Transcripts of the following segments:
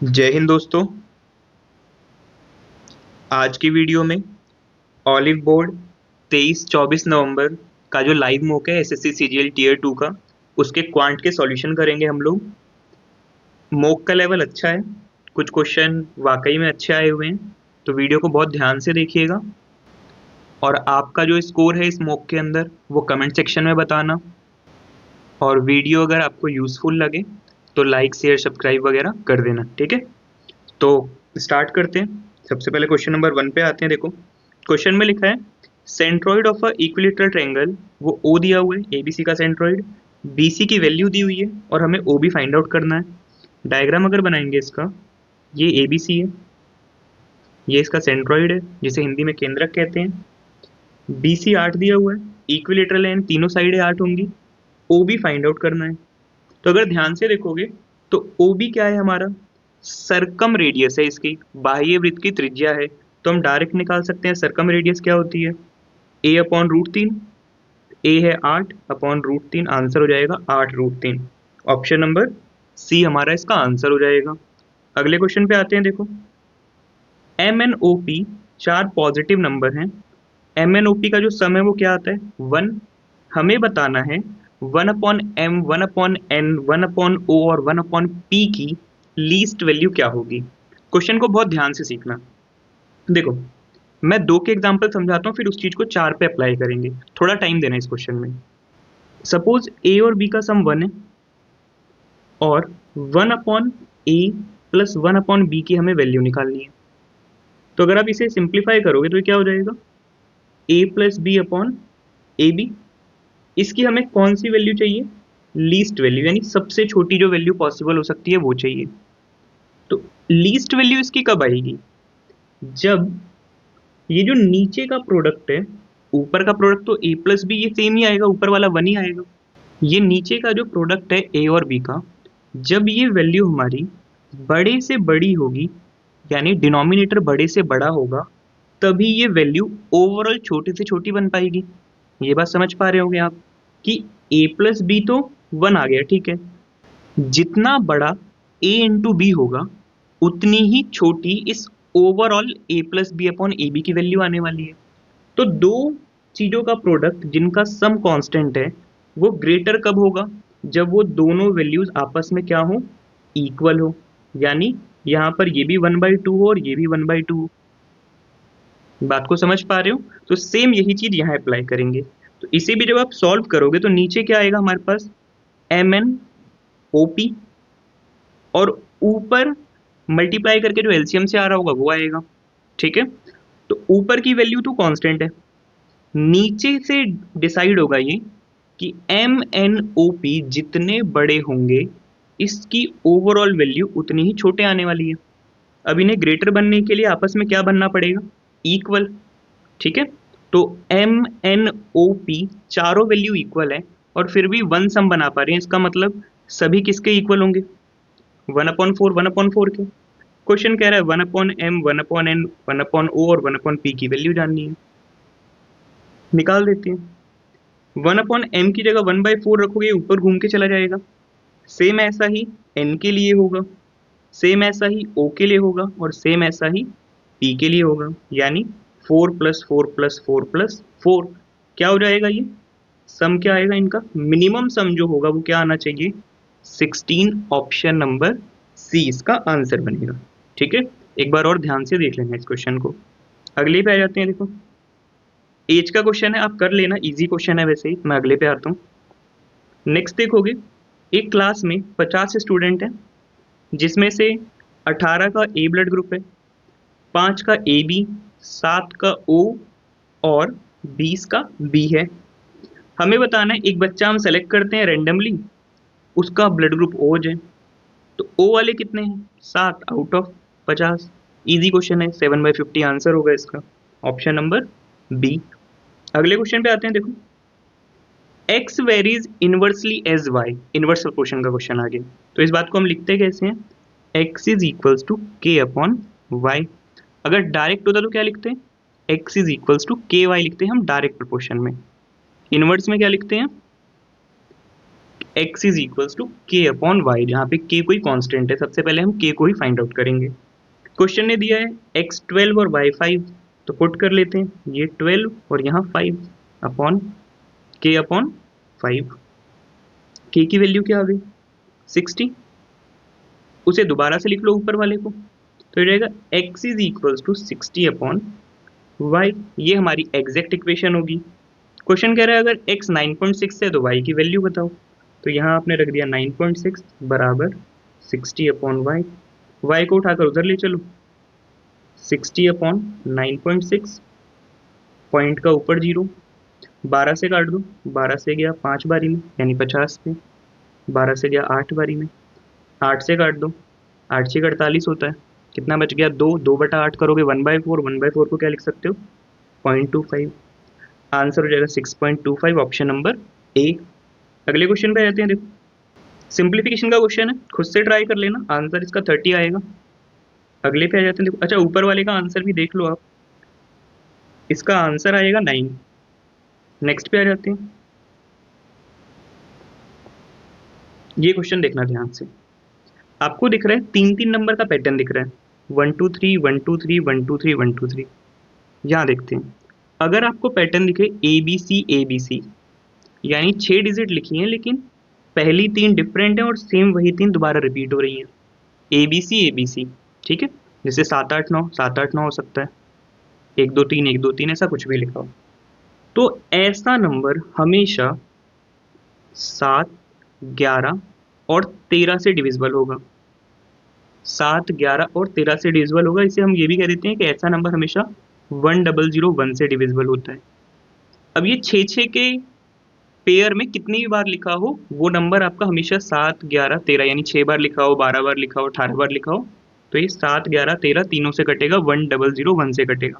जय हिंद दोस्तों। आज की वीडियो में ऑलिव बोर्ड 23-24 नवंबर का जो लाइव मॉक है एसएससी सीजीएल टीयर 2 का, उसके क्वांट के सॉल्यूशन करेंगे हम लोग। मॉक का लेवल अच्छा है, कुछ क्वेश्चन वाकई में अच्छे आए हुए हैं, तो वीडियो को बहुत ध्यान से देखिएगा। और आपका जो स्कोर है इस मॉक के अंदर वो कमेंट सेक्शन में बताना। और वीडियो अगर आपको यूज़फुल लगे तो लाइक शेयर सब्सक्राइब वगैरह कर देना, ठीक है। तो स्टार्ट करते हैं। सबसे पहले क्वेश्चन नंबर 1 पे आते हैं। देखो क्वेश्चन में लिखा है centroid of a equilateral triangle, वो ओ दिया हुआ है, एबीसी का सेंट्रोइड, बीसी की वैल्यू दी हुई है और हमें ओ बी फाइंड आउट करना है। डायग्राम अगर बनाएंगे इसका, ये एबीसी है, ये इसका सेंट्रोइड है जिसे हिंदी में केंद्रक कहते हैं। बीसी 8 दिया हुआ है, इक्विलेटरल है, तीनों साइडें 8 होंगी। ओ बी फाइंड आउट करना है। तो अगर ध्यान से देखोगे तो ओ बी क्या है हमारा, सरकम रेडियस है, इसकी बाह्य वृत्त की त्रिज्या है। तो हम डायरेक्ट निकाल सकते हैं सरकम रेडियस क्या होती है, ए अपॉन रूट 3। ए है 8 अपॉन रूट 3, आंसर हो जाएगा 8 रूट 3। ऑप्शन नंबर सी हमारा इसका आंसर हो जाएगा। अगले क्वेश्चन पे आते हैं। देखो M N O P 4 positive number हैं। एम एन ओ पी का जो सम है वो क्या आता है, 1। हमें बताना है 1/m, 1/n, 1/o और 1/p की लीस्ट वैल्यू क्या होगी। क्वेश्चन को बहुत ध्यान से सीखना। देखो मैं 2 के एग्जाम्पल समझाता हूँ, फिर उस चीज को 4 पे अप्लाई करेंगे। थोड़ा टाइम देना इस क्वेश्चन में। सपोज ए और बी का सम 1 है और 1/a प्लस 1/b की हमें वैल्यू निकालनी है। तो अगर आप इसे सिंप्लीफाई करोगे तो ये क्या हो जाएगा, a plus B upon A B. इसकी हमें कौन सी वैल्यू चाहिए, लीस्ट वैल्यू, यानी सबसे छोटी जो वैल्यू पॉसिबल हो सकती है वो चाहिए। तो लीस्ट वैल्यू इसकी कब आएगी, जब ये जो नीचे का प्रोडक्ट है, ऊपर का प्रोडक्ट तो a प्लस बी ये सेम ही आएगा, ऊपर वाला 1 ही आएगा। ये नीचे का जो प्रोडक्ट है a और b का, जब ये वैल्यू हमारी बड़े से बड़ी होगी, यानी डिनोमिनेटर बड़े से बड़ा होगा, तभी ये वैल्यू ओवरऑल छोटे से छोटी बन पाएगी। ये बात समझ पा रहे होंगे आप कि a प्लस बी तो 1 आ गया, ठीक है। जितना बड़ा a इंटू बी होगा उतनी ही छोटी इस overall a plus B upon A B की वैल्यू आने वाली है। तो दो चीजों का प्रोडक्ट जिनका सम कांस्टेंट है वो ग्रेटर कब होगा, जब वो दोनों वैल्यूज आपस में क्या हो, इक्वल हो। यानी यहाँ पर ये भी 1/2 हो और ये भी 1/2। बात को समझ पा रहे हो, तो सेम यही चीज यहाँ अप्लाई करेंगे। तो इसे भी जब आप सॉल्व करोगे तो नीचे क्या आएगा हमारे पास, एम एन ओ पी, और ऊपर मल्टीप्लाई करके जो एलसीएम से आ रहा होगा वो आएगा, ठीक है। तो ऊपर की वैल्यू तो कांस्टेंट है, नीचे से डिसाइड होगा ये कि एम एन ओ पी जितने बड़े होंगे इसकी ओवरऑल वैल्यू उतनी ही छोटे आने वाली है। अब इन्हें ग्रेटर बनने के लिए आपस में क्या बनना पड़ेगा, इक्वल, ठीक है। तो एम एन ओ पी चारों वैल्यू इक्वल है और फिर भी 1 सम बना पा रहे हैं, इसका मतलब सभी किसके इक्वल होंगे, 1/4, 1/4 के। क्वेश्चन कह रहा है 1/m, 1/n, 1/o और 1/p की वैल्यू जाननी है। निकाल देते हैं। 1/m की जगह 1/4 रखोगे, ऊपर घूम के चला जाएगा। सेम ऐसा ही n के लिए होगा, सेम ऐसा ही o के लिए होगा और सेम ऐसा ही p के लिए होगा। यानी 4 + 4 + 4 + 4 क्या हो जाएगा, ये सम क्या आएगा इनका, मिनिमम सम जो होगा वो क्या आना चाहिए, 16। ऑप्शन नंबर सी इसका आंसर बनेगा, ठीक है। एक बार और ध्यान से देख लेना इस क्वेश्चन को। अगले पे आ जाते हैं। देखो एज का क्वेश्चन है, आप कर लेना, इजी क्वेश्चन है वैसे ही। मैं अगले पे आता हूँ। नेक्स्ट देखोगे, एक क्लास में 50 स्टूडेंट हैं, जिसमें से 18 का ए ब्लड ग्रुप है, 5 का ए बी, 7 का ओ और 20 का बी है। हमें बताना है, एक बच्चा हम सेलेक्ट करते हैं रेंडमली, उसका ब्लड ग्रुप ओज है। तो ओ वाले कितने हैं, 7 आउट ऑफ 50। इजी क्वेश्चन है, 7/50 आंसर होगा इसका, ऑप्शन नंबर बी। अगले क्वेश्चन पे आते हैं। देखो x varies inversely as y, inverse question का क्वेश्चन आ गया। तो इस बात को हम लिखते कैसे हैं, x is equals to k upon Y. अगर डायरेक्ट होता तो क्या लिखते हैं, x is equals to K Y लिखते हैं हम डायरेक्ट प्रोपोर्शन में। इनवर्स में क्या लिखते हैं, x is equals to k upon y, जहाँ पे k कोई कांस्टेंट है, सबसे पहले हम k को ही फाइंड आउट करेंगे। क्वेश्चन ने दिया है x 12 और y 5, तो पुट कर लेते हैं, ये 12 और यहाँ 5 अपॉन k अपॉन 5। k की वैल्यू क्या आ गई 60, उसे दोबारा से लिख लो ऊपर वाले को, तो ये रहेगा x is equals to 60 upon y। ये हमारी एग्जैक्ट इक्वेशन होगी। क्वेश्चन कह रहा है अगर x 9.6 है तो y की वैल्यू बताओ, तो यहाँ आपने रख दिया 9.6 बराबर 60 अपॉन y। y को उठाकर उधर ले चलो, 60 अपॉन 9.6, पॉइंट का ऊपर जीरो, 12 से काट दो, 12 से गया 5 बारी में यानी 50 पे, 12 से गया 8 बारी में, 8 से काट दो, 8 से 48 होता है, कितना बच गया 2, 2/8 करोगे 1/4, 1/4 को क्या लिख सकते हो 0.25। आंसर हो जाएगा 6.25, ऑप्शन नंबर ए। अगले क्वेश्चन पे आते हैं। देखो सिंप्लीफिकेशन का क्वेश्चन है, खुद से ट्राई कर लेना, आंसर इसका 30 आएगा। अगले पे आ जाते हैं। देखो अच्छा ऊपर वाले का आंसर भी देख लो आप, इसका आंसर आएगा 9। नेक्स्ट पे आ जाते हैं। ये क्वेश्चन देखना ध्यान से, आपको दिख रहा है 3-3 नंबर का पैटर्न दिख रहा है, 1 2 3 1 2 3 1 2 3 1 2 3। यहाँ देखते हैं, अगर आपको पैटर्न दिखे ए बी सी, यानी 6 डिजिट लिखी हैं लेकिन पहली 3 डिफरेंट है और सेम वही 3 दोबारा रिपीट हो रही हैं, ए बी सी, ठीक है। जैसे 7 8 9 7 8 9 हो सकता है, 1 2 3 1 2 3, ऐसा कुछ भी लिखा हो, तो ऐसा नंबर हमेशा 7 11 और 13 से डिविजिबल होगा। 7 11 और 13 से डिविजिबल होगा, इसे हम ये भी कह देते हैं कि ऐसा नंबर हमेशा 1001 से डिविजिबल होता है। अब ये 6 के पेयर में कितनी भी बार लिखा हो, वो नंबर आपका हमेशा 7 11 13, यानी 6 बार लिखा हो, 12 बार लिखा हो, 18 बार लिखा हो, तो ये 7 11 13 तीनों से कटेगा, 1001 से कटेगा।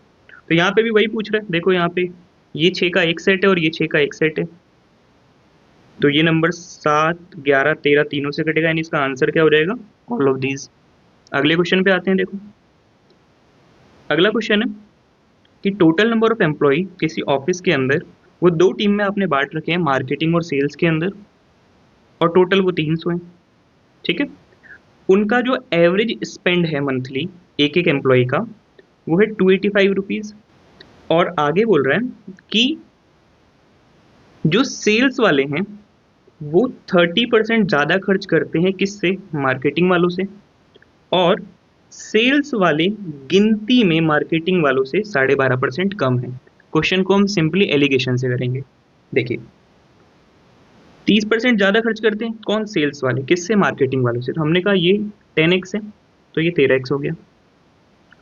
तो यहाँ पे भी वही पूछ रहा है, देखो यहाँ पे ये 6 का एक सेट है और ये 6 का एक सेट है, तो ये नंबर 7 11 13 तीनों से कटेगा, यानी इसका आंसर क्या हो जाएगा ऑल ऑफ दीज। अगले क्वेश्चन पे आते हैं। देखो अगला क्वेश्चन है कि टोटल नंबर ऑफ एम्प्लॉय किसी ऑफिस के अंदर, वो 2 टीम में आपने बांट रखे हैं, मार्केटिंग और सेल्स के अंदर, और टोटल वो 300 हैं, ठीक है। उनका जो एवरेज स्पेंड है मंथली एक एक एम्प्लॉय का, वो है 285 रुपीज़। और आगे बोल रहा है कि जो सेल्स वाले हैं वो 30% ज़्यादा खर्च करते हैं, किससे, मार्केटिंग वालों से, और सेल्स वाले गिनती में मार्केटिंग वालों से 12.5% कम है। क्वेश्चन को हम सिंपली एलिगेशन से करेंगे। देखिए 30% ज़्यादा खर्च करते हैं कौन, सेल्स वाले, किससे, मार्केटिंग वालों से, तो हमने कहा ये 10x है, तो ये 13x हो गया।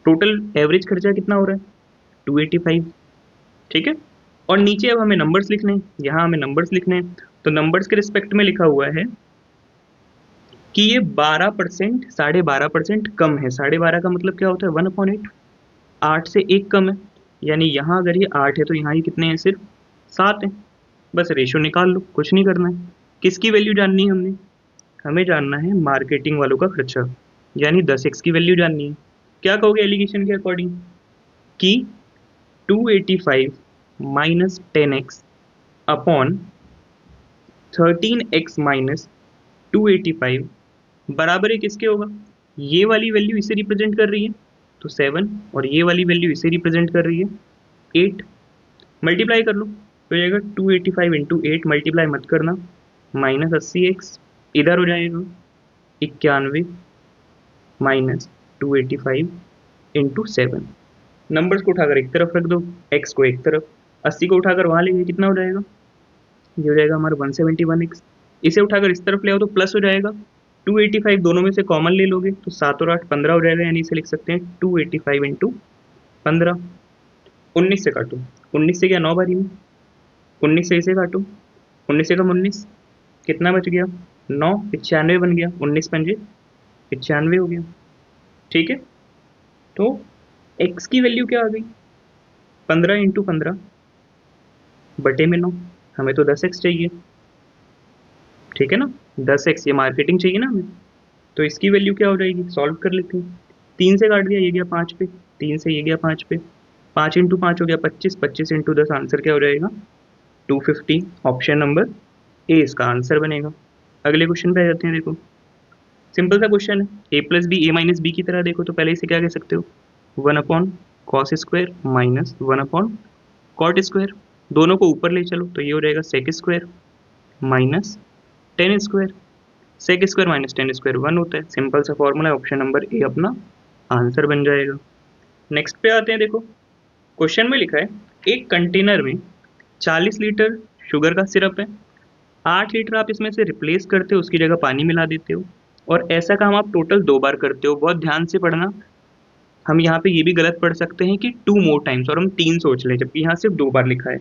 टोटल एवरेज खर्चा कितना हो रहा है 285, ठीक है। और नीचे अब हमें नंबर्स लिखने हैं, यहाँ हमें नंबर्स लिखने हैं, तो नंबर्स के रिस्पेक्ट में लिखा हुआ है कि ये 12%, 12.5% कम है। 12.5 का मतलब क्या होता है 1/8, 8 से 1 कम है, यानी यहाँ अगर ये 8 है तो यहाँ ये कितने हैं, सिर्फ 7 है। बस रेशियो निकाल लो, कुछ नहीं करना है। किसकी वैल्यू जाननी है हमें जानना है मार्केटिंग वालों का खर्चा, यानी 10x की वैल्यू जाननी है। क्या कहोगे एलिगेशन के अकॉर्डिंग कि 285 minus 10x upon 13x minus 285 बराबर है किसके होगा, ये वाली वैल्यू इसे रिप्रेजेंट कर रही है तो 7, और ये वाली वैल्यू इसे रिप्रेजेंट कर रही है 8। मल्टीप्लाई कर लो तो जाएगा 285 इंटू 8, मल्टीप्लाई मत करना, माइनस 80x इधर हो जाएगा 91 माइनस 285 इंटू 7। नंबर्स को उठाकर एक तरफ रख दो, x को एक तरफ, 80 को उठाकर वहाँ लेंगे, कितना हो जाएगा, ये हो जाएगा हमारा 171x। इसे उठाकर इस तरफ ले आओ तो प्लस हो जाएगा, 285 दोनों में से कॉमन ले लोगे तो 7 और 8 15 हो जाएगा, यानी इसे लिख सकते हैं 285 इंटू 15। 19 से काटो, 19 से गया 9 बारी में, 19 से इसे काटो, 19 से कम 19, कितना बच गया 9, 95 बन गया, 19 पंजे 95 हो गया, ठीक है। तो x की वैल्यू क्या आ गई 15 इंटू 15 बटे में 9, हमें तो 10x चाहिए, ठीक है ना, 10x ये मार्केटिंग चाहिए ना हमें, तो इसकी वैल्यू क्या हो जाएगी, सॉल्व कर लेते हैं। 3 से काट दिया, ये गया 5 पे, 3 से ये गया 5 पे, 5 इंटू 5 हो गया 25, 25 इंटू 10 आंसर क्या हो जाएगा 250। ऑप्शन नंबर ए इसका आंसर बनेगा। अगले क्वेश्चन पे आ जाते हैं। देखो सिंपल सा क्वेश्चन है, ए प्लस बी ए माइनस बी की तरह। देखो तो पहले इसे क्या कह सकते हो, 1 upon cos square minus 1 upon cot square. दोनों को ऊपर ले चलो तो ये हो जाएगा sec square minus tan square. Sec square minus tan square 1 होता है। सिंपल सा फॉर्मूला है, ऑप्शन नंबर ए अपना आंसर बन जाएगा। नेक्स्ट पे आते हैं। देखो क्वेश्चन में लिखा है एक कंटेनर में 40 लीटर शुगर का सिरप है, 8 लीटर आप इसमें से रिप्लेस करते हो, उसकी जगह पानी मिला देते हो, और ऐसा काम आप टोटल 2 बार करते हो। बहुत ध्यान से पढ़ना, हम यहाँ पे ये भी गलत पढ़ सकते हैं कि 2 मोर टाइम्स, और हम 3 सोच लें, जबकि यहाँ सिर्फ 2 बार लिखा है।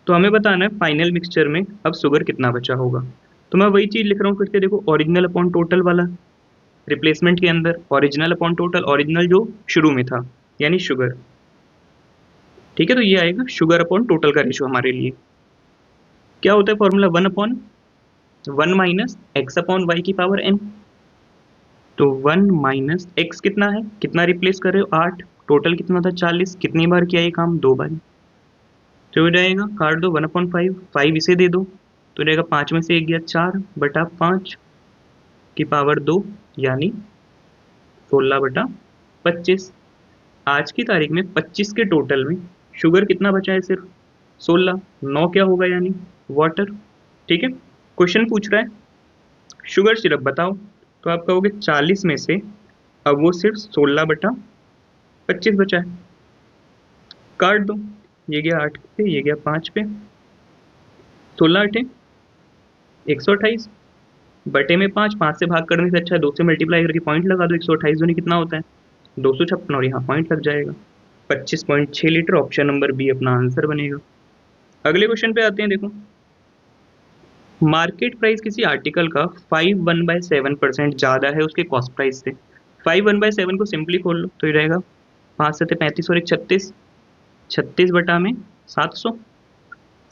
तो हमें बताना है फाइनल मिक्सचर में अब शुगर कितना बचा होगा। तो मैं वही चीज़ लिख रहा हूँ फिर से। देखो ओरिजिनल अपॉन टोटल वाला, रिप्लेसमेंट के अंदर ओरिजिनल अपॉन टोटल, ओरिजिनल जो शुरू में था यानी शुगर, ठीक है। तो ये आएगा शुगर अपॉन टोटल का रेशो हमारे लिए। क्या होता है formula, 1 minus X upon Y की पावर एन। तो 1 माइनस एक्स कितना है, कितना रिप्लेस कर रहे हो, 8, टोटल कितना था 40, कितनी बार किया ये काम, 2 बार। तो हो जाएगा, काट दो 1/5, 5 इसे दे दो तो रहेगा 5 में से 1 गया 4/5 की पावर 2 यानी 16/25। आज की तारीख में 25 के टोटल में शुगर कितना बचा है, सिर्फ 16। 9 क्या होगा यानी वाटर, ठीक है। क्वेश्चन पूछ रहा है शुगर सिरप बताओ, तो आप कहोगे 40 में से अब वो सिर्फ 16/25 बचा है। काट दो, ये गया 8 पे, ये गया 5 पे, 16 × 128 बटे में 5, 5 से भाग करने से अच्छा है 2 से मल्टीप्लाई करके पॉइंट लगा दो। 128 दूनी कितना होता है 256, और यहाँ पॉइंट लग जाएगा। 25.6 लीटर, ऑप्शन नंबर बी अपना आंसर बनेगा। अगले क्वेश्चन पे आते हैं। देखो मार्केट प्राइस किसी आर्टिकल का 5/7% ज़्यादा है उसके कॉस्ट प्राइस से। 5/7 को सिंपली खोल लो तो ये रहेगा 5 से 35 और 1 36, 36 बटा में 700।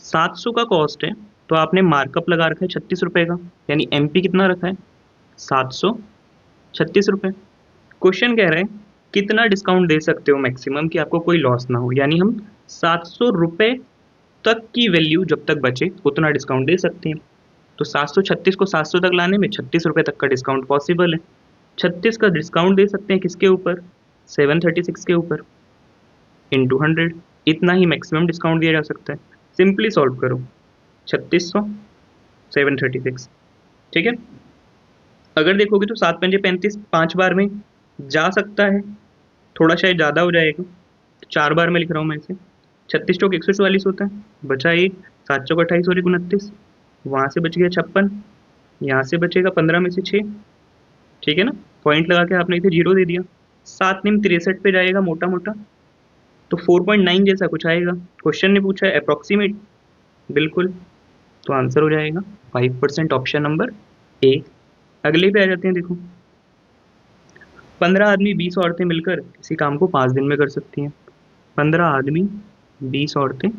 700 का कॉस्ट है तो आपने मार्कअप लगा रखा है 36 रुपये का, यानी एमपी कितना रखा है 736 रुपये। क्वेश्चन कह रहा है कितना डिस्काउंट दे सकते हो मैक्सिमम कि आपको कोई लॉस ना हो, यानी हम 700 रुपये तक की वैल्यू जब तक बचे उतना डिस्काउंट दे सकते हैं। तो 736 को 700 तक लाने में 36 रुपये तक का डिस्काउंट पॉसिबल है। 36 का डिस्काउंट दे सकते हैं किसके ऊपर, 736 के ऊपर, इंटू 100, इतना ही मैक्सिमम डिस्काउंट दिया जा सकता है। सिंपली सॉल्व करो, 3600 736, ठीक है। अगर देखोगे तो 7 पंजे 35, 5 बार में जा सकता है, थोड़ा शायद ज़्यादा हो जाएगा तो 4 बार में लिख रहा हूँ मैं इसे। 36 चौक 144 होता है, बचा 1, 7 चौक 28 और 29, वहाँ से बच गया 56, यहाँ से बचेगा 15 में से 6, ठीक है ना। पॉइंट लगा के आपने इसे 0 दे दिया। 7 निम 63 पे जाएगा मोटा मोटा, तो 4.9 जैसा कुछ आएगा। क्वेश्चन ने पूछा है अप्रॉक्सीमेट, बिल्कुल, तो आंसर हो जाएगा 5%, ऑप्शन नंबर ए। अगले पे आ जाते हैं। देखो 15 आदमी 20 औरतें मिलकर किसी काम को 5 दिन में कर सकती हैं। 15 आदमी 20 औरतें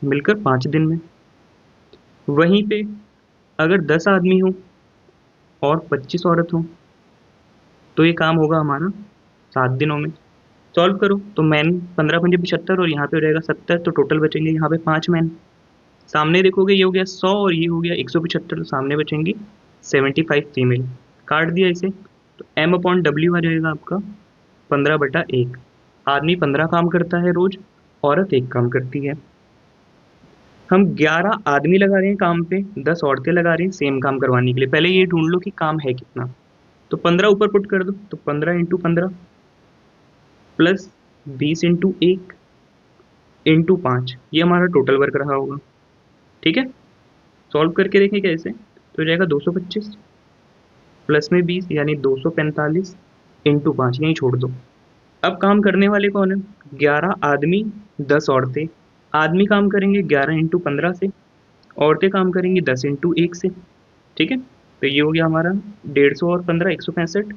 मिलकर 5 दिन में। वहीं पे अगर 10 आदमी हो और 25 औरत हो तो ये काम होगा हमारा 7 दिनों में। सॉल्व करो तो मैन 15 पंजे 75 और यहाँ पे हो जाएगा 70, तो टोटल बचेंगे यहाँ पे 5 मैन। सामने देखोगे ये हो गया 100 और ये हो गया 175, तो सामने बचेंगी 75 फीमेल। काट दिया इसे तो M/W आ जाएगा आपका 15/1। आदमी 15 काम करता है रोज, औरत 1 काम करती है। हम 11 आदमी लगा रहे हैं काम पे, 10 औरतें लगा रहे हैं सेम काम करवाने के लिए। पहले ये ढूंढ लो कि काम है कितना, तो 15 ऊपर पुट कर दो, तो 15 × 15 प्लस 20 × 1 × 5, ये हमारा टोटल वर्क रहा होगा, ठीक है। सॉल्व करके देखें कैसे, तो हो जाएगा 225 प्लस में 20 यानी 245 × 5, यहीं छोड़ दो। अब काम करने वाले कौन है, 11 आदमी 10 औरतें। आदमी काम करेंगे 11 × 15 से, औरतें काम करेंगी 10 × 1 से, ठीक है। तो ये हो गया हमारा 150 और 15 165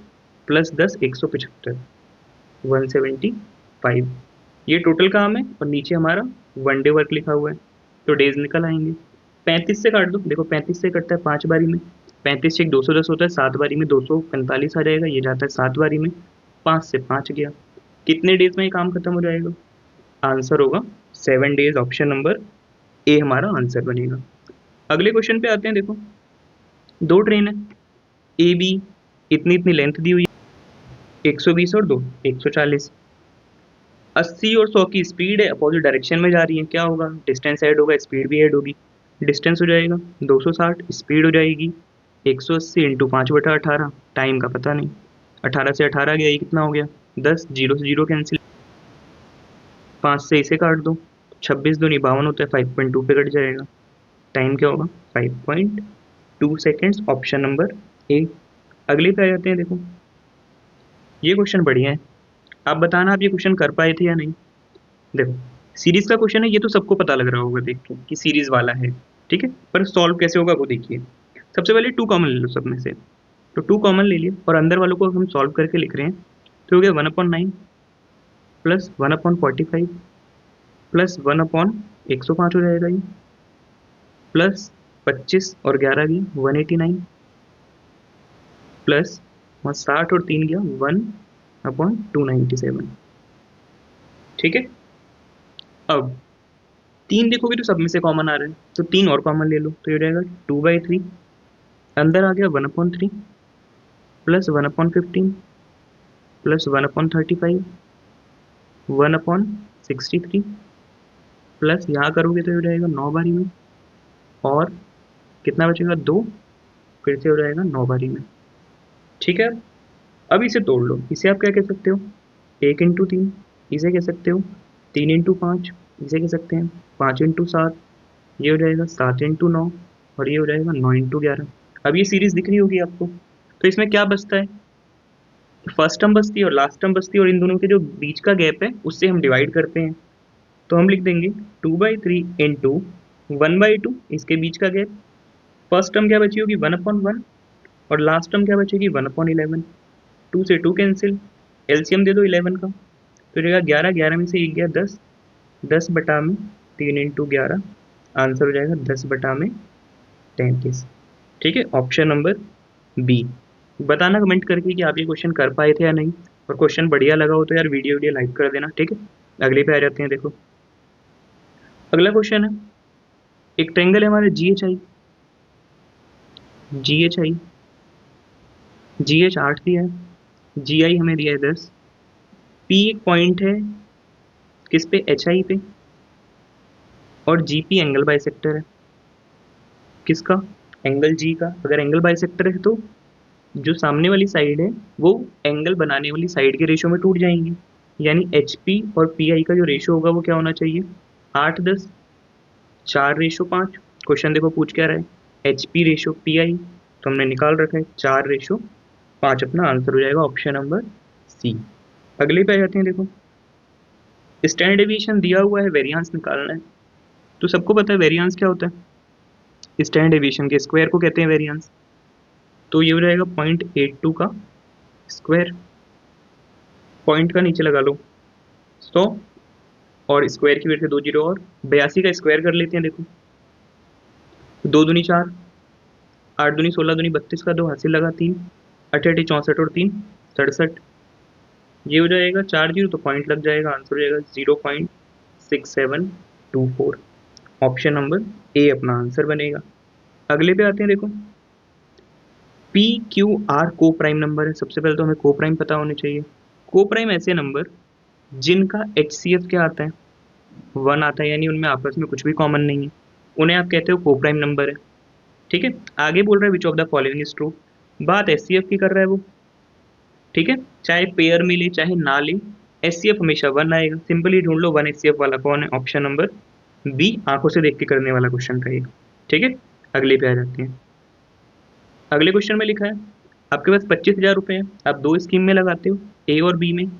प्लस 10 175 175। ये टोटल काम है और नीचे हमारा 1 डे वर्क लिखा हुआ है, तो डेज निकल आएंगे। 35 से काट दो, देखो 35 से कटता है 5 बारी में, 35 से 210 होता है, 7 बारी में 245 आ जाएगा, ये जाता है 7 बारी में, 5 से 5 गया। कितने डेज में ये काम खत्म हो जाएगा, आंसर होगा 7 डेज, ऑप्शन नंबर ए हमारा आंसर बनेगा। अगले क्वेश्चन पे आते हैं। देखो दो ट्रेन है, ए बी, इतनी इतनी लेंथ दी हुई है, 120 और 2 140। 80 और 100 की स्पीड है, अपोजिट डायरेक्शन में जा रही है, क्या होगा, डिस्टेंस ऐड होगा, स्पीड भी ऐड होगी। डिस्टेंस हो जाएगा 260, स्पीड हो जाएगी 180 इंटू 5/18, टाइम का पता नहीं, 18 से 18 गया, ये कितना हो गया 10, जीरो से जीरो कैंसिल, 5 से इसे काट दो, 26 दूनी 52 होता है, 5.2 पे कट जाएगा, टाइम क्या होगा 5.2 सेकेंड्स, ऑप्शन नंबर ए। अगले पे आ जाते हैं, देखो ये क्वेश्चन बढ़िया है, आप बताना आप ये क्वेश्चन कर पाए थे या नहीं। देखो सीरीज का क्वेश्चन है, ये तो सबको पता लग रहा होगा देख के कि सीरीज वाला है, ठीक है, पर सॉल्व कैसे होगा वो देखिए। सबसे पहले टू कॉमन ले लो सब में से, तो टू कॉमन ले लिया और अंदर वालों को हम सॉल्व करके लिख रहे हैं, तो हो गया 1/9 प्लस 1/45 प्लस 1/105 हो जाएगा ये, प्लस 25 और 11 गया 189 प्लस 60 और 3 गया 1/297, ठीक है। अब 3 देखोगे तो सब में से कॉमन आ रहा है, तो 3 और कॉमन ले लो, तो ये हो जाएगा 2/3, अंदर आ गया 1/3 प्लस 1/15 प्लस 1/35 1/63 प्लस यहाँ करोगे तो हो जाएगा 9 बारी में, और कितना बचेगा 2, फिर से हो जाएगा 9 बारी में, ठीक है। अब इसे तोड़ लो, इसे आप क्या कह सकते हो 1 इंटू 3, इसे कह सकते हो 3 इंटू 5, इसे कह सकते हैं 5 इंटू 7, ये हो जाएगा 7 इंटू 9, और ये हो जाएगा 9 इंटू 11। अब ये सीरीज दिख रही होगी आपको, तो इसमें क्या बचता है, फर्स्ट टर्म बचती है और लास्ट टर्म बचती है, और इन दोनों के जो बीच का गैप है उससे हम डिवाइड करते हैं, तो हम लिख देंगे 2/3 इंटू 1/2, इसके बीच का गैप, फर्स्ट टर्म क्या बची होगी 1/1, और लास्ट टर्म क्या बचेगी 1/11, 2 से 2 कैंसिल, एलसीएम दे दो 11 का, तो रहेगा 11, 11 में से 1 गया 10, 10 बटा में 3 इंटू 11, आंसर हो जाएगा 10 बटा में 33, ठीक है, ऑप्शन नंबर बी। बताना कमेंट करके कि आप ये क्वेश्चन कर पाए थे या नहीं, और क्वेश्चन बढ़िया लगा हो तो यार वीडियो लाइक कर देना, ठीक है। अगले पे आ जाते हैं, देखो अगला क्वेश्चन है, एक ट्रायंगल है हमारा जी एच आई, जी एच 8 दिया है, जी आई हमें दिया है 10, पी एक पॉइंट है किस पे एच आई पे, और जी पी एंगल बाइसेक्टर है, किसका, एंगल जी का। अगर एंगल बाइसेक्टर है तो जो सामने वाली साइड है वो एंगल बनाने वाली साइड के रेशो में टूट जाएंगी, यानी एच पी और पी आई का जो रेशो होगा वो क्या होना चाहिए 8:10, 4:5। क्वेश्चन देखो पूछ क्या रहा है, H P ratio P I, तो हमने निकाल रखा है 4:5, अपना आंसर हो जाएगा ऑप्शन नंबर सी। अगले पे आ जाते हैं, देखो स्टैंडर्ड डेविएशन दिया हुआ है, वेरिएंस निकालना है, तो सबको पता है वेरिएंस क्या होता है, स्टैंडर्ड डेविएशन के स्क्वायर को कहते हैं वेरिएंस, तो ये हो जाएगा 0.82 का स्क्वायर, पॉइंट का नीचे लगा लो 100, और स्क्वायर की वजह से 2 जीरो, और 82 का स्क्वायर कर लेते हैं, देखो 2 दूनी 4, 8 दूनी 16, दूनी 32 का 2 हासिल लगा 3, 8 8 64 और 3 67, ये हो जाएगा 4 जीरो, तो पॉइंट लग जाएगा, आंसर हो जाएगा 0.6724, ऑप्शन नंबर ए अपना आंसर बनेगा। अगले पे आते हैं, देखो पी क्यू आर को प्राइम नंबर है, सबसे पहले तो हमें को प्राइम पता होने चाहिए। को प्राइम ऐसे नंबर जिनका एच सी एफ क्या आता है 1 आता है, यानी उनमें आपस में कुछ भी कॉमन नहीं है, उन्हें आप कहते हो को प्राइम नंबर है, ठीक है। आगे बोल रहा है which of the following is true, बात एच सी एफ की कर रहा है वो, ठीक है, चाहे पेयर मिले चाहे ना ले, एच सी एफ हमेशा 1 आएगा, सिंपली ढूंढ लो 1 एच सी एफ वाला कौन है, ऑप्शन नंबर बी, आंखों से देख के करने वाला क्वेश्चन रहेगा, ठीक है। अगले पे आ जाते हैं, अगले क्वेश्चन में लिखा है आपके पास 25,000 रुपये हैं, आप दो स्कीम में लगाते हो, ए और बी में,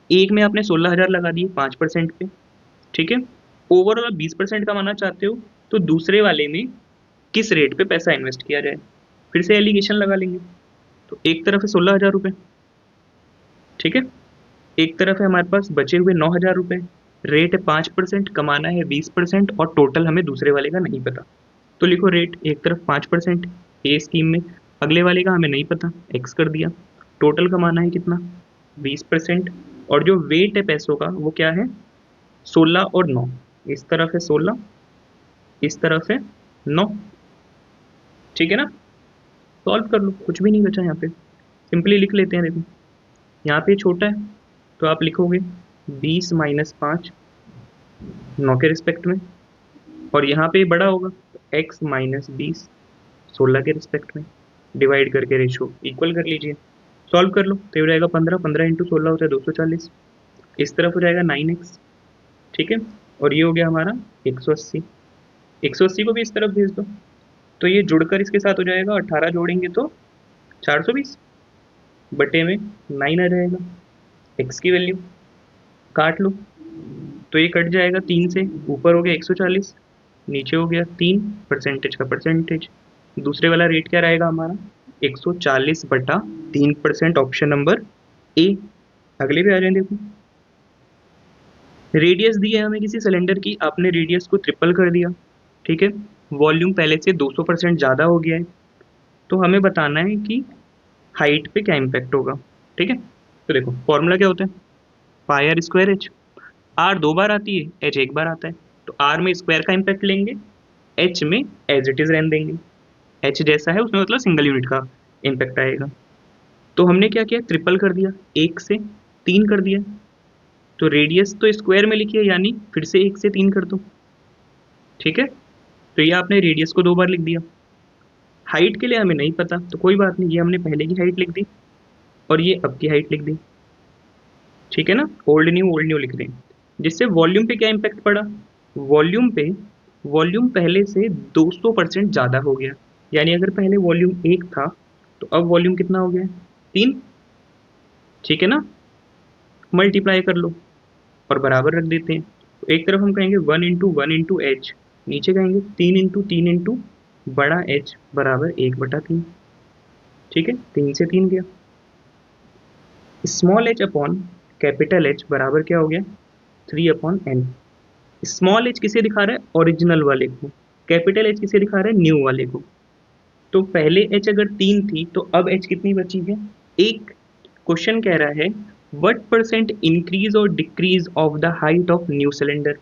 एक में आपने 16,000 लगा दिए 5% पे, ठीक है, ओवरऑल आप 20% कमाना चाहते हो, तो दूसरे वाले में किस रेट पे पैसा इन्वेस्ट किया जाए, फिर से एलिगेशन लगा लेंगे, तो एक तरफ है 16,000 रुपये, ठीक है, एक तरफ है हमारे पास बचे हुए 9,000 रुपये, रेट है 5%, कमाना है 20%, और टोटल हमें दूसरे वाले का नहीं पता, तो लिखो रेट एक तरफ 5% ए स्कीम में, अगले वाले का हमें नहीं पता, एक्स कर दिया, टोटल कमाना है कितना 20%, और जो वेट है पैसों का वो क्या है 16 और 9, इस तरफ है 16, इस तरफ है 9, ठीक है ना। सॉल्व कर लो, कुछ भी नहीं बचा यहाँ पे, सिंपली लिख लेते हैं। देखो यहाँ पे छोटा है तो आप लिखोगे 20 - 5 9 के रिस्पेक्ट में, और यहाँ पे बड़ा होगा तो x - 20 16 के रिस्पेक्ट में, डिवाइड करके रेशो इक्वल कर लीजिए। सॉल्व कर लो तो ये हो जाएगा 15, 15 इंटू 16 होता है 240, इस तरफ हो जाएगा 9x, ठीक है। और ये हो गया हमारा 180, 180 को भी इस तरफ भेज दो, तो ये जुड़कर इसके साथ हो जाएगा 18 जोड़ेंगे तो 420 बटे में 9 आ जाएगा, x की वैल्यू काट लो तो ये कट जाएगा 3 से, ऊपर हो गया 140, नीचे हो गया 3, परसेंटेज का परसेंटेज, दूसरे वाला रेट क्या रहेगा हमारा 140/3%, ऑप्शन नंबर ए। अगले पे आ जाए। देखो रेडियस दी है हमें किसी सिलेंडर की, आपने रेडियस को ट्रिपल कर दिया, ठीक है। वॉल्यूम पहले से 200% ज़्यादा हो गया है, तो हमें बताना है कि हाइट पे क्या इम्पैक्ट होगा, ठीक है। तो देखो फॉर्मूला क्या होता है, पाई आर स्क्वायर एच, आर 2 बार आती है, एच 1 बार आता है, तो आर में स्क्वायर का इम्पैक्ट लेंगे, एच में एज इट इज रहने देंगे, एच जैसा है उसमें मतलब सिंगल यूनिट का इम्पैक्ट आएगा। तो हमने क्या किया, ट्रिपल कर दिया, 1 से 3 कर दिया, तो रेडियस तो स्क्वायर में लिखिए, यानी फिर से 1 से 3 कर दो, ठीक है। तो ये आपने रेडियस को 2 बार लिख दिया। हाइट के लिए हमें नहीं पता तो कोई बात नहीं, ये हमने पहले की हाइट लिख दी और ये अब की हाइट लिख दी, ठीक है ना, ओल्ड न्यू लिख दें। जिससे वॉल्यूम पे क्या इम्पैक्ट पड़ा, वॉल्यूम पे, वॉल्यूम पहले से 200% ज़्यादा हो गया, यानी अगर पहले वॉल्यूम 1 था तो अब वॉल्यूम कितना हो गया 3, ठीक है ना। मल्टीप्लाई कर लो और बराबर रख देते हैं, तो एक तरफ हम कहेंगे 1 × 1 × h, नीचे कहेंगे 3 × 3 × बड़ा h बराबर 1/3, ठीक है, 3 से 3 गया। Small h upon capital H बराबर क्या हो गया 3/n। स्मॉल h किसे दिखा रहा है, ओरिजिनल वाले को, कैपिटल H किसे दिखा रहा है, न्यू वाले को। तो पहले h अगर 3 थी तो अब h कितनी बची है, 1। क्वेश्चन कह रहा है व्हाट परसेंट इंक्रीज और decrease of the height of new cylinder.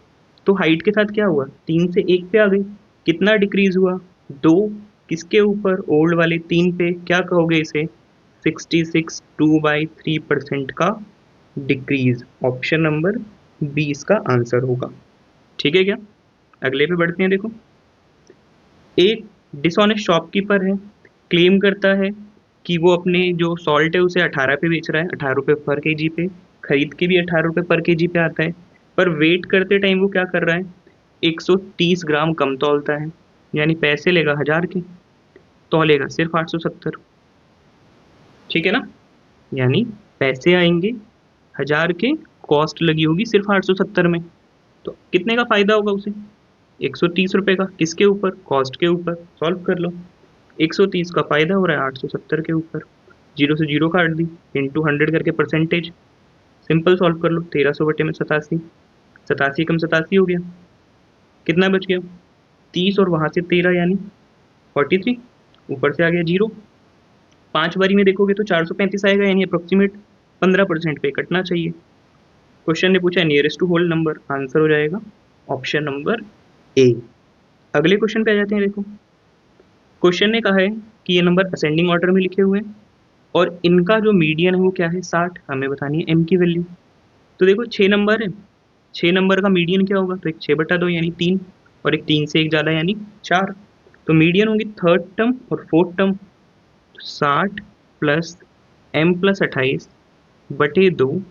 तो हाइट के साथ क्या हुआ, 3 से 1 पे आ गई, कितना डिक्रीज हुआ 2, किसके ऊपर, ओल्ड वाले 3 पे, क्या कहोगे इसे 66 2/3% का डिक्रीज, ऑप्शन नंबर 20 का आंसर होगा, ठीक है क्या। अगले पे बढ़ते हैं। देखो एक डिसऑनेस्ट शॉपकीपर है, क्लेम करता है कि वो अपने जो सॉल्ट है उसे 18 पे बेच रहा है, 18 रुपये पर केजी पे, खरीद के भी 18 रुपये पर केजी पे आता है, पर वेट करते टाइम वो क्या कर रहा है 130 ग्राम कम तौलता है, यानी पैसे लेगा 1000 के, तौलेगा सिर्फ 870, ठीक है ना। यानी पैसे आएंगे 1000 के, कॉस्ट लगी होगी सिर्फ 870 में, तो कितने का फायदा होगा उसे 130 रुपये का, किसके ऊपर, कॉस्ट के ऊपर। सॉल्व कर लो, 130 का फायदा हो रहा है 870 के ऊपर, जीरो से जीरो काट दी, इंटू 100 करके परसेंटेज, सिंपल सॉल्व कर लो, 1300 बटे में 87, 87 कम 87 हो गया, कितना बच गया 30 और वहाँ से 13 यानी 43, ऊपर से आ गया जीरो, 5 बारी में देखोगे तो 435 आएगा, यानी अप्रोक्सीमेट 15% पे कटना चाहिए। क्वेश्चन ने पूछा nearest to whole number, answer हो जाएगा ऑप्शन नंबर ए। अगले क्वेश्चन पे आ जाते हैं। देखो क्वेश्चन ने कहा है कि ये नंबर असेंडिंग ऑर्डर में लिखे हुए हैं और इनका जो मीडियन है वो क्या है 60, हमें बतानी है एम की वैल्यू। तो देखो 6 नंबर है, 6 नंबर का मीडियन क्या होगा, तो एक 6/2 यानी 3, और एक 3 से एक ज़्यादा यानी 4, तो मीडियन होगी थर्ड टर्म और fourth term, 60 plus m plus 28/2,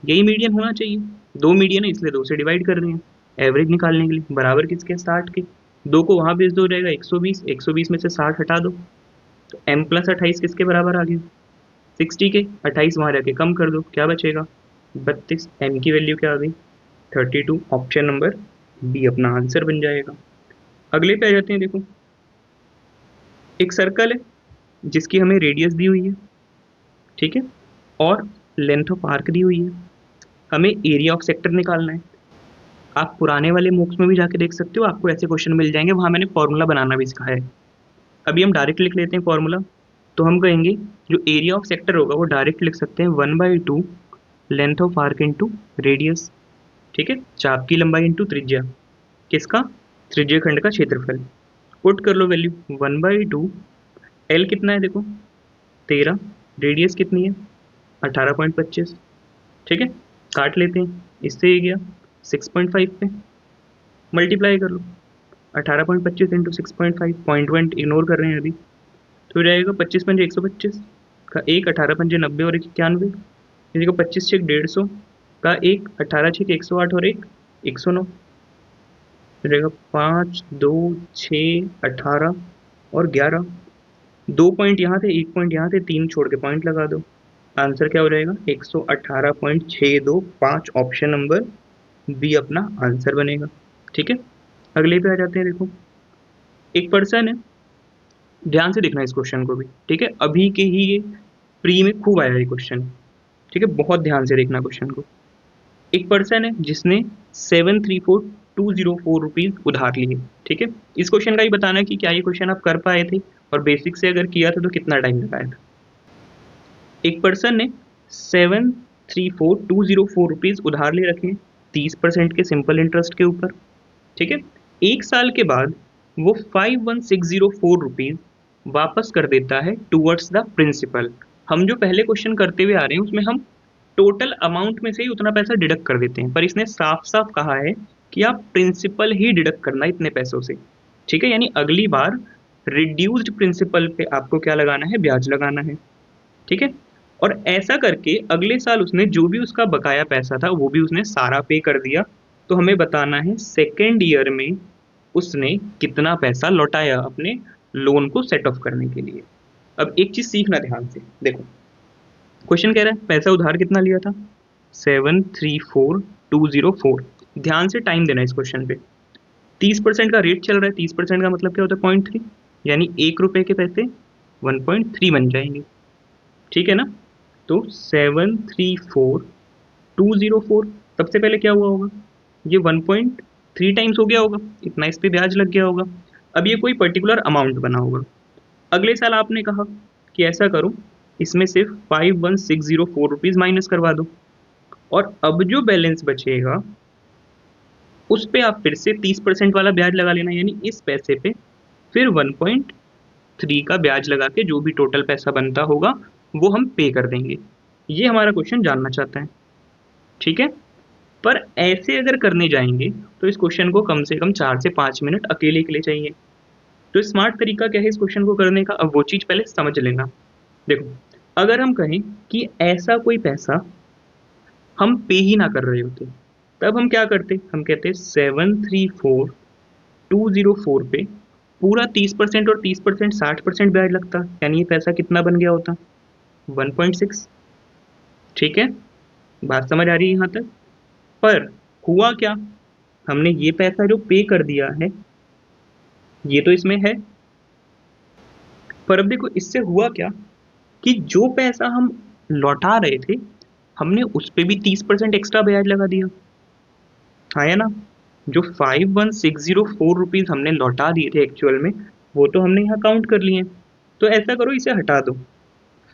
यही मीडियन होना चाहिए, 2 मीडियन है इसलिए 2 से डिवाइड कर रहे हैं एवरेज निकालने के लिए, बराबर किसके 60 के, 2 को वहाँ भेज दो हो जाएगा 120, 120 में से 60 हटा दो तो m प्लस 28 किसके बराबर आ गया 60 के, 28 वहाँ जाके कम कर दो क्या बचेगा 32, m की वैल्यू क्या आ गई 32, ऑप्शन नंबर बी अपना आंसर बन जाएगा। अगले पे आ जाते हैं। देखो एक सर्कल है जिसकी हमें रेडियस दी हुई है, ठीक है, और लेंथ ऑफ आर्क दी हुई है, हमें एरिया ऑफ सेक्टर निकालना है। आप पुराने वाले मूक्स में भी जाके देख सकते हो, आपको ऐसे क्वेश्चन मिल जाएंगे, वहाँ मैंने फॉर्मूला बनाना भी सिखाया है। अभी हम डायरेक्ट लिख लेते हैं फॉर्मूला, तो हम कहेंगे जो एरिया ऑफ सेक्टर होगा वो डायरेक्ट लिख सकते हैं 1/2 length of arc into radius, ठीक है, चाप की लंबाई इंटू त्रिज्या, किसका त्रिज्या खंड का क्षेत्रफल। पुट कर लो वैल्यू 1/2 एल कितना है देखो 13, रेडियस कितनी है 18.25, ठीक है। काट लेते हैं, इससे ये गया 6.5 पे, मल्टीप्लाई कर लो 18.25 इंटू 6.5, पॉइंट वन इग्नोर कर रहे हैं अभी, तो हो जाएगा 25 पंजे 125 का एक, 18 पंजे 90 और 91, इसी को 25 छः 150 का एक, 18 छः 108 और एक 109, हो जाएगा 5 2 6 18 और 11, 2 पॉइंट यहाँ थे 1 पॉइंट यहाँ थे, 3 छोड़ के पॉइंट लगा दो, आंसर क्या हो जाएगा 118.625, ऑप्शन नंबर बी अपना आंसर बनेगा, ठीक है। अगले पे आ जाते हैं, देखो एक पर्सन है, ध्यान से देखना इस क्वेश्चन को भी, ठीक है, अभी के ही ये प्री में खूब आया ये क्वेश्चन, ठीक है, बहुत ध्यान से देखना क्वेश्चन को। एक पर्सन है जिसने 734,204 रुपीज उधार लिए, ठीक है। इस क्वेश्चन का ही बताना कि क्या ये क्वेश्चन आप कर पाए थे और बेसिक से अगर किया था तो कितना टाइम लगाया था। एक पर्सन ने 734,204 रुपीज उधार ले रखे हैं 30% के सिंपल इंटरेस्ट के ऊपर, ठीक है। एक साल के बाद वो 51,604 रुपीज वापस कर देता है टूवर्ड्स द प्रिंसिपल। हम जो पहले क्वेश्चन करते हुए आ रहे हैं उसमें हम टोटल अमाउंट में से ही उतना पैसा डिडक्ट कर देते हैं, पर इसने साफ साफ कहा है कि आप प्रिंसिपल ही डिडक्ट करना इतने पैसों से, ठीक है। यानी अगली बार रिड्यूस्ड प्रिंसिपल पे आपको क्या लगाना है, ब्याज लगाना है, ठीक है। और ऐसा करके अगले साल उसने जो भी उसका बकाया पैसा था वो भी उसने सारा पे कर दिया, तो हमें बताना है सेकेंड ईयर में उसने कितना पैसा लौटाया अपने लोन को सेट ऑफ करने के लिए। अब एक चीज सीखना ध्यान से, देखो क्वेश्चन कह रहा है पैसा उधार कितना लिया था 734,204, ध्यान से टाइम देना इस क्वेश्चन पे। 30% का रेट चल रहा है, 30% का मतलब क्या होता है 0.3, यानी 1 रुपए के पैसे 1.3 बन जाएंगे, ठीक है ना। तो 734,204, सबसे पहले क्या हुआ होगा, ये 1.3 टाइम्स हो गया होगा, इतना इस पे ब्याज लग गया होगा। अब ये कोई पर्टिकुलर अमाउंट बना होगा, अगले साल आपने कहा कि ऐसा करो इसमें सिर्फ 51,604 रुपीज माइनस करवा दो, और अब जो बैलेंस बचेगा उस पे आप फिर से 30% वाला ब्याज लगा लेना, यानी इस पैसे पे फिर 1.3 का ब्याज लगा के जो भी टोटल पैसा बनता होगा वो हम पे कर देंगे। ये हमारा क्वेश्चन जानना चाहता है, ठीक है। पर ऐसे अगर करने जाएंगे तो इस क्वेश्चन को कम से कम 4 से 5 मिनट अकेले के लिए चाहिए। तो स्मार्ट तरीका क्या है इस क्वेश्चन को करने का, अब वो चीज पहले समझ लेना। देखो अगर हम कहें कि ऐसा कोई पैसा हम पे ही ना कर रहे होते तब हम क्या करते, हम कहते 734,204 पे पूरा 30% और 30% 60% ब्याज लगता, यानी ये पैसा कितना बन गया होता 1.6, ठीक है। बात समझ आ रही है यहाँ तक। पर हुआ क्या, हमने ये पैसा जो पे कर दिया है ये तो इसमें है, पर अब देखो इससे हुआ क्या कि जो पैसा हम लौटा रहे थे हमने उस पे भी 30% एक्स्ट्रा ब्याज लगा दिया, हाँ या ना। जो 51,604 रुपीज हमने लौटा दिए थे एक्चुअल में वो तो हमने यहाँ काउंट कर लिए, तो ऐसा करो इसे हटा दो,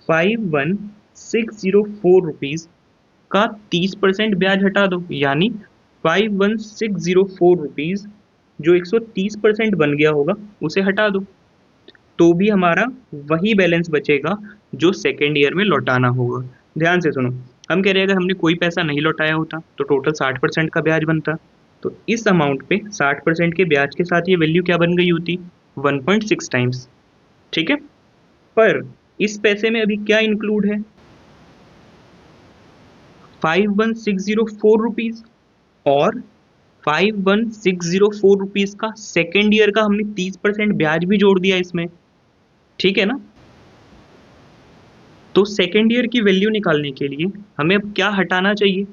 51,604 रुपीज का 30% ब्याज हटा दो, यानी 51,604 रुपीज जो 130% बन गया होगा उसे हटा दो, तो भी हमारा वही बैलेंस बचेगा जो सेकेंड ईयर में लौटाना होगा। ध्यान से सुनो, हम कह रहे हैं अगर हमने कोई पैसा नहीं लौटाया होता तो टोटल 60% का ब्याज बनता, तो इस अमाउंट पे 60% के ब्याज के साथ ये वैल्यू क्या बन गई होती 1.6 टाइम्स, ठीक है। पर इस पैसे में अभी क्या इंक्लूड है 51,604 रुपीज, और 51,604 रुपीज का सेकेंड ईयर का हमने 30% ब्याज भी जोड़ दिया इसमें, ठीक है ना। तो सेकेंड ईयर की वैल्यू निकालने के लिए हमें अब क्या हटाना चाहिए,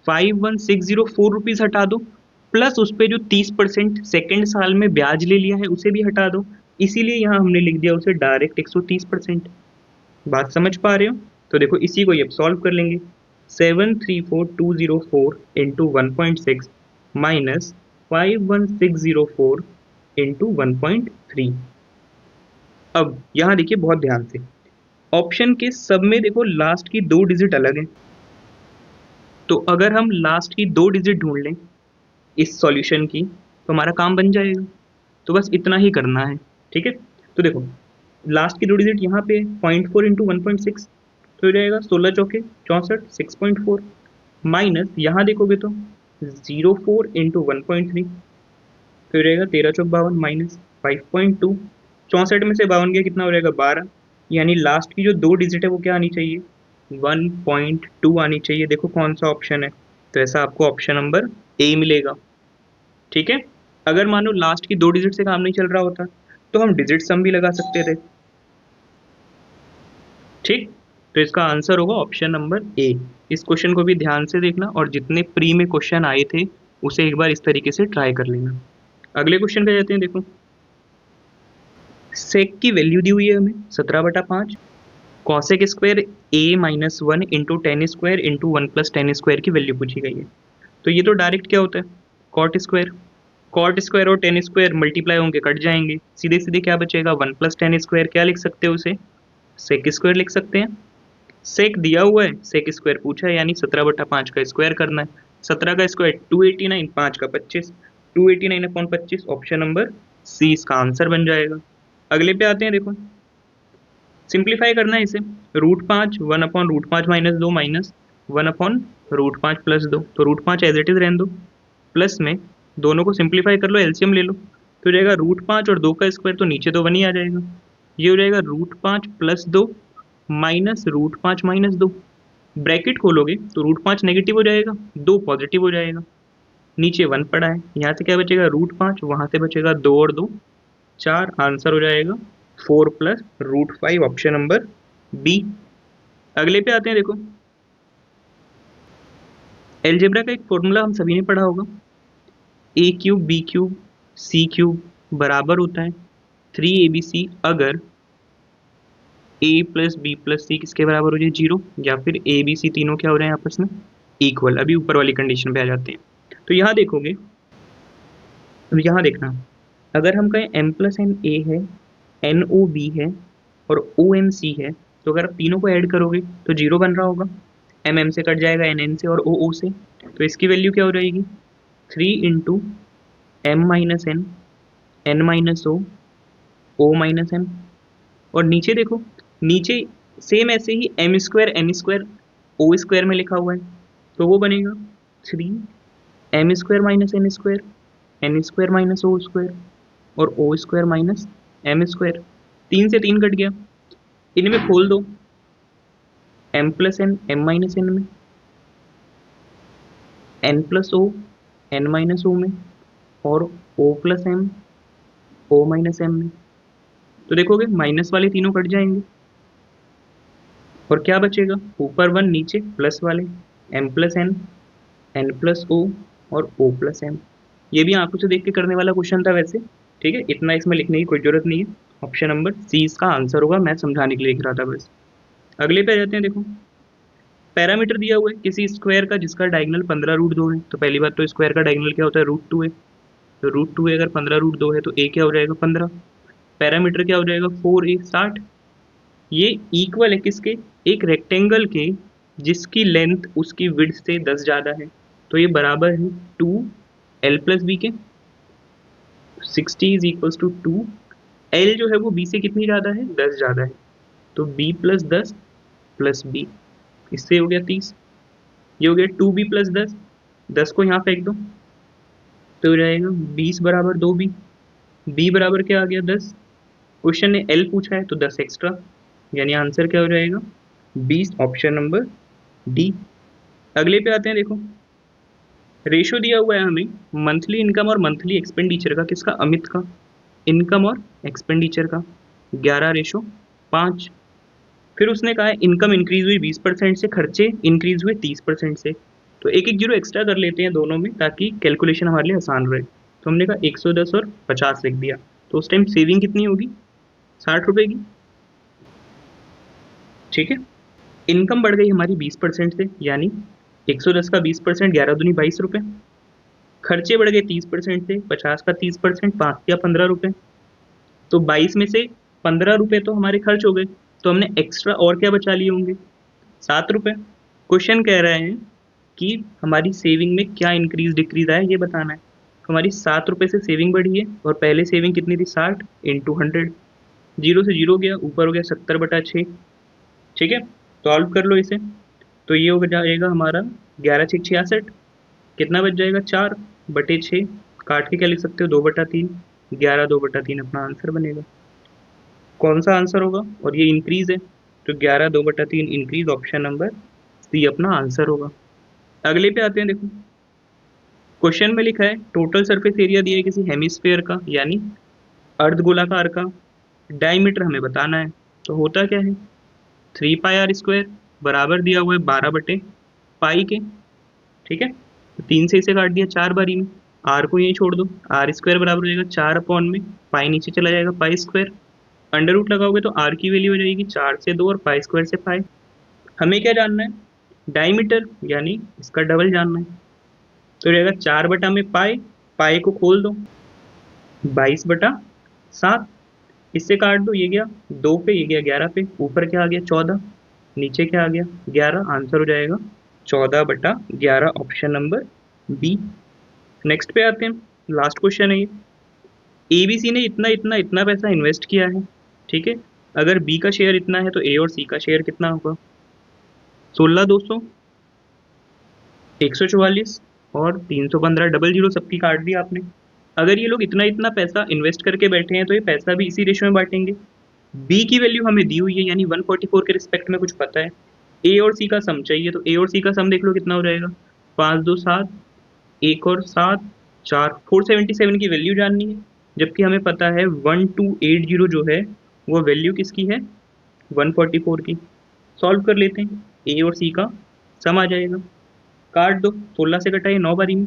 51,604 रुपीज हटा दो, प्लस उस पर जो 30% सेकेंड साल में ब्याज ले लिया है उसे भी हटा दो, इसीलिए यहाँ हमने लिख दिया उसे डायरेक्ट 130%। बात समझ पा रहे हो, तो देखो इसी को अब सॉल्व कर लेंगे, 734,204 इंटू 1.6 माइनस 51,604 इंटू 1.3। अब यहाँ देखिए बहुत ध्यान से, ऑप्शन के सब में देखो लास्ट की 2 डिजिट अलग है, तो अगर हम लास्ट की 2 डिजिट ढूंढ लें इस सॉल्यूशन की तो हमारा काम बन जाएगा, तो बस इतना ही करना है, ठीक है। तो देखो लास्ट की दो डिजिट यहाँ पे 0.4 इंटू 1.6 तो हो जाएगा 16 चौके 64 6.4 माइनस यहाँ देखोगे तो 0.4 इंटू 1.3 तो हो जाएगा 13 चौक 52 माइनस 5.2 64 में से 52 गया कितना हो जाएगा 12 यानी लास्ट की जो दो डिजिट है वो क्या आनी चाहिए 1.2 आनी चाहिए। देखो कौन सा ऑप्शन है, तो ऐसा आपको ऑप्शन नंबर ए मिलेगा। ठीक है, अगर मानो लास्ट की दो डिजिट से काम नहीं चल रहा होता तो हम डिजिट सम भी लगा सकते थे। ठीक, तो इसका आंसर होगा ऑप्शन नंबर ए। इस क्वेश्चन को भी ध्यान से देखना और जितने प्री में क्वेश्चन आए थे उसे एक बार इस तरीके से ट्राई कर लेना। अगले क्वेश्चन पे जाते हैं। देखो सेक की वैल्यू दी हुई है हमें 17/5, cosec square A minus 1 into ten square into 1 plus ten square की वैल्यू पूछी गई है। तो ये तो डायरेक्ट क्या होता है कॉट स्क्वायर और टेन स्क्वायर मल्टीप्लाई होंगे कट जाएंगे, सीधे सीधे क्या बचेगा 1 प्लस टेन स्क्वायर, क्या लिख सकते हो उसे सेक स्क्वायर लिख सकते हैं। सेक दिया हुआ है, सेक स्क्वायर पूछा है यानी 17/5 का स्क्वायर करना है। 17 का स्क्वायर 289, 5 का 25, 289/25 ऑप्शन नंबर सी इसका आंसर बन जाएगा। अगले पे आते हैं। देखो सिंप्लीफाई करना है इसे, √5 1/√5 माइनस 2 माइनस 1/√5 प्लस 2, तो √5 एज इट इज रहने दो, प्लस में दोनों को सिंप्लीफाई कर लो, एलसीएम ले लो, तो हो जाएगा √5 और 2 का स्क्वायर तो नीचे तो 1 ही आ जाएगा, ये हो जाएगा √5 प्लस 2 माइनस √5 माइनस 2, ब्रैकेट खोलोगे तो √5 नेगेटिव हो जाएगा 2 पॉजिटिव हो जाएगा, नीचे 1 पड़ा है, यहाँ से क्या बचेगा √5, वहाँ से बचेगा 2 और 2 4, आंसर हो जाएगा 4 प्लस √5 ऑप्शन नंबर बी। अगले पे आते हैं। देखो एलजेब्रा का एक फॉर्मूला हम सभी ने पढ़ा होगा, ए cube B cube C cube बराबर होता है 3abc अगर a प्लस बी प्लस सी किसके बराबर हो जाए 0, या फिर ए बी सी तीनों क्या हो रहे हैं आपस में इक्वल। अभी ऊपर वाली कंडीशन पे आ जाते हैं। तो यहाँ देखोगे, तो यहाँ देखना, अगर हम कहें m प्लस एन ए है, एन ओ बी है और ओ एम सी है, तो अगर आप तीनों को ऐड करोगे तो 0 बन रहा होगा, एम एम से कट जाएगा एन एन से और ओ ओ से, तो इसकी वैल्यू क्या हो जाएगी 3 into M minus N minus O minus M, और नीचे देखो, नीचे सेम ऐसे ही M square N square O square में लिखा हुआ है, तो वो बनेगा 3 M square minus N square minus O square और O square minus M square, 3 से 3 कट गया, इनमें खोल दो, M plus M minus N में, N plus O N minus O में और O plus M O minus M में, तो देखोगे माइनस वाले तीनों कट जाएंगे और क्या बचेगा ऊपर 1 नीचे प्लस वाले, M plus N plus O और ओ प्लस एम। ये भी आंखों से देख के करने वाला क्वेश्चन था वैसे, ठीक है, इतना इसमें लिखने की कोई जरूरत नहीं है, ऑप्शन नंबर सी इसका आंसर होगा, मैं समझाने के लिए लिख रहा था बस। अगले पे आ जाते हैं। देखो पैरामीटर दिया हुआ है किसी स्क्वायर का जिसका डायगोनल 15√2 है, तो पहली बात तो स्क्वायर का डायगोनल क्या होता है √2 है, तो √2 है, अगर 15√2 है तो ए क्या हो जाएगा 15, पैरामीटर क्या हो जाएगा 4a 60, ये इक्वल है किसके एक रेक्टेंगल के जिसकी लेंथ उसकी विड्थ से 10 ज़्यादा है, तो ये बराबर है 2l प्लस बी के, 60 इज इक्वल्स टू 2, l जो है वो b से कितनी ज़्यादा है 10 ज़्यादा है, तो b प्लस 10 प्लस b, इससे हो गया 30, ये हो गया 2b प्लस 10, 10 को यहाँ फेंक दो तो हो जाएगा 20 बराबर 2b, b बराबर क्या आ गया 10, क्वेश्चन ने l पूछा है तो 10 एक्स्ट्रा, यानी आंसर क्या हो जाएगा 20 ऑप्शन नंबर डी। अगले पे आते हैं। देखो रेशो दिया हुआ है हमें मंथली इनकम और मंथली एक्सपेंडिचर का, किसका अमित का, इनकम और एक्सपेंडिचर का 11:5, फिर उसने कहा है इनकम इंक्रीज हुई 20% से, खर्चे इंक्रीज हुए 30% से, तो एक एक जीरो एक्स्ट्रा कर लेते हैं दोनों में ताकि कैलकुलेशन हमारे लिए आसान रहे, तो हमने कहा 110 और 50 लिख दिया, तो उस टाइम सेविंग कितनी होगी 60 रुपए की, ठीक है, इनकम बढ़ गई हमारी 20% से, यानी 110 का 20%, 11 दूनी 22 रुपये, खर्चे बढ़ गए 30% से, 50 का 30%, 5 या 15 रुपये, तो 22 में से 15 रुपये तो हमारे खर्च हो गए, तो हमने एक्स्ट्रा और क्या बचा लिए होंगे 7 रुपये। क्वेश्चन कह रहे हैं कि हमारी सेविंग में क्या इंक्रीज डिक्रीज आया ये बताना है, तो हमारी 7 रुपये से सेविंग बढ़ी है और पहले सेविंग कितनी थी 60 इंटू 100, जीरो से जीरो गया, ऊपर हो गया 70/6। ठीक है, सॉल्व कर लो इसे। तो ये हो जाएगा हमारा 11×6 = 66। कितना बच जाएगा, 4/6। काट के क्या लिख सकते हो, 2/3। 11 2/3 अपना आंसर बनेगा। कौन सा आंसर होगा, और ये इंक्रीज है तो 11 2/3 इंक्रीज, ऑप्शन नंबर सी अपना आंसर होगा। अगले पे आते हैं, देखो क्वेश्चन में लिखा है टोटल सरफेस एरिया दिया है किसी हेमिस्फेयर का, यानी अर्धगोलाकार का, डायमीटर हमें बताना है। तो होता क्या है, 3πr² बराबर दिया हुआ है 12/पाई के। ठीक है, तो 3 से इसे काट दिया 4 बारी में, आर को यहीं छोड़ दो, r² बराबर हो जाएगा 4 में पाई नीचे चला जाएगा π²। अंडर रूट लगाओगे तो आर की वैल्यू हो जाएगी 4 से 2 और π² से पाई। हमें क्या जानना है, डायमीटर यानी इसका डबल जानना है। तो रहेगा 4/पाई, पाई को खोल दो 22/7। इससे काट दो, ये गया 2 पे, ये गया 11 पे, ऊपर क्या आ गया 14, नीचे क्या आ गया 11। आंसर हो जाएगा 14/11, ऑप्शन नंबर बी। नेक्स्ट पे आते हैं, लास्ट क्वेश्चन है ये। एबीसी ने इतना इतना इतना पैसा इन्वेस्ट किया है। ठीक है, अगर बी का शेयर इतना है तो ए और सी का शेयर कितना होगा। 16 200, 144 और 315, डबल जीरो सबकी काट दी आपने। अगर ये लोग इतना इतना पैसा इन्वेस्ट करके बैठे हैं तो ये पैसा भी इसी रेशो में बांटेंगे। बी की वैल्यू हमें दी हुई है, यानी 144 के रिस्पेक्ट में कुछ पता है। ए और सी का सम चाहिए, तो ए और सी का सम देख लो कितना हो जाएगा, 5 2 7, एक और 7 4, 477 की वैल्यू जाननी है। जबकि हमें पता है 1280 जो है वो वैल्यू किसकी है, 144 की। सॉल्व कर लेते हैं, ए और सी का सम आ जाएगा। काट दो, 16 से कटा ये 9 बारी में,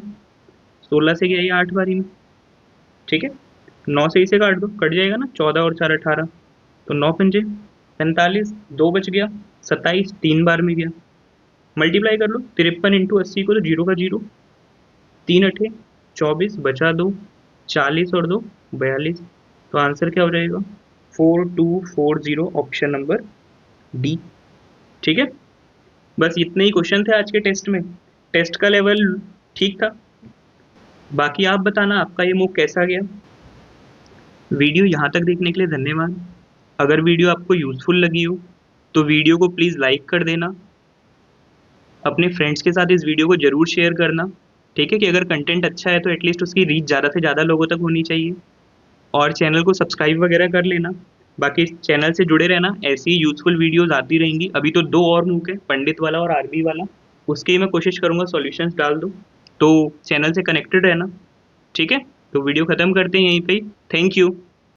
16 से गया ये 8 बारी में। ठीक है, 9 से इसे काट दो, कट जाएगा ना, 14 और 4 18, तो 9×5 45, 2 बच गया, 27 3 बार में गया। मल्टीप्लाई कर लो 53 × 80 को, तो 0 का 0, 3×8 24, बचा 2, 40 और 2 42। तो आंसर क्या हो जाएगा, 4240, ऑप्शन नंबर डी। ठीक है, बस इतने ही क्वेश्चन थे आज के टेस्ट में। टेस्ट का लेवल ठीक था, बाकी आप बताना आपका ये मूव कैसा गया। वीडियो यहाँ तक देखने के लिए धन्यवाद। अगर वीडियो आपको यूज़फुल लगी हो तो वीडियो को प्लीज़ लाइक कर देना, अपने फ्रेंड्स के साथ इस वीडियो को ज़रूर शेयर करना। ठीक है, कि अगर कंटेंट अच्छा है तो एटलीस्ट उसकी रीच ज़्यादा से ज़्यादा लोगों तक होनी चाहिए, और चैनल को सब्सक्राइब वगैरह कर लेना। बाकी इस चैनल से जुड़े रहना, ऐसी ही यूज़फुल वीडियोज़ आती रहेंगी। अभी तो 2 और मूक है, पंडित वाला और आरबी वाला, उसके ही मैं कोशिश करूँगा सॉल्यूशंस डाल दूँ। तो चैनल से कनेक्टेड रहना। ठीक है, तो वीडियो ख़त्म करते हैं यहीं पे ही। Thank you.